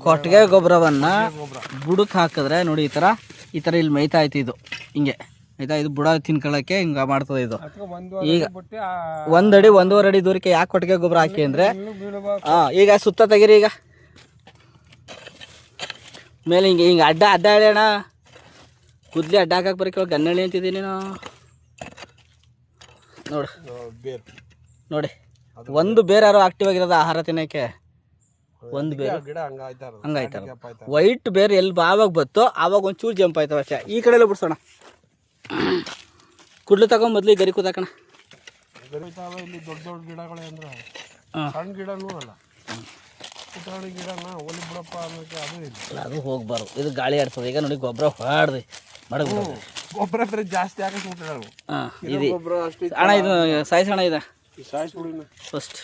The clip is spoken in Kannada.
ಕೊಟ್ಟಿಗೆ ಗೊಬ್ಬರವನ್ನು ಬುಡಕ್ಕೆ ಹಾಕಿದ್ರೆ ನೋಡಿ ಈ ಥರ ಇಲ್ಲಿ ಮೇಯ್ತಾ ಐತಿ. ಇದು ಹಿಂಗೆ ಆಯ್ತಾ, ಇದು ಬುಡ ತಿನ್ಕೊಳ್ಳೋಕ್ಕೆ ಹಿಂಗೆ ಮಾಡ್ತದೆ. ಇದು ಈಗ 1 ಅಡಿ 1.5 ಅಡಿ ದೂರಕ್ಕೆ ಯಾಕೆ ಕೊಟ್ಟಿಗೆ ಗೊಬ್ಬರ ಹಾಕಿ ಅಂದರೆ ಈಗ ಸುತ್ತ ತೆಗೀರಿ. ಈಗ ಮೇಲೆ ಹಿಂಗೆ ಅಡ್ಡ ಹೇಳೋಣ, ಕುದ್ಲಿ ಅಡ್ಡ ಹಾಕಕ್ಕೆ ಬರೋಕೆ ಗನ್ನಳ್ಳಿ ಅಂತಿದ್ದೀನಿ ನಾನು. ನೋಡಿ ಒಂದು ಬೇರಾರು ಆಕ್ಟಿವ್ ಆಗಿರೋದು ಆಹಾರ ತಿನ್ನೋಕ್ಕೆ. ಒಂದು ಬೇರೆ ಹಂಗಾಯ್ತಾರ ವೈಟ್ ಬೇರೆ ಎಲ್ಲಿ ಆವಾಗ ಬತ್ತೋ ಆವಾಗ ಒಂಚೂರು ಜಂಪ್ ಆಯ್ತವ ಅಷ್ಟೇ. ಈ ಕಡೆ ಎಲ್ಲ ಬಿಡ್ಸೋಣ, ಕುಡ್ಲು ತಗೊಂಡ್ ಮೊದ್ಲು ಗರಿ ಕೂತಾಕಣ. ಇಲ್ಲಿ ದೊಡ್ಡ ದೊಡ್ಡ ಗಿಡಗಳೇ ಅಂದ್ರೆ ಸಣ್ಣ ಗಿಡನೂ ಅಲ್ಲ, ಪುಟಾಣಿ ಗಿಡನ ಒಲಿ ಬಿಡಪ್ಪ ಅನ್ನೋಕ್ಕೆ ಅದು ಇಲ್ಲ, ಅದು ಹೋಗ್ಬಾರ್ದು. ಇದು ಗಾಳಿ ಆಡ್ತದೆ. ಈಗ ನೋಡಿ ಗೊಬ್ಬರ ಹೊಡ್ದು ಮಡಗ ಗೊಬ್ಬರ ಬೇರೆ ಜಾಸ್ತಿ ಹಾಕಿ ಇದು ಅಣ್ಣ, ಇದು ಸಾಯಿಸೋಣ, ಇದು ಸಾಯಿಸ್ಬಿಡಿ ಫಸ್ಟ್.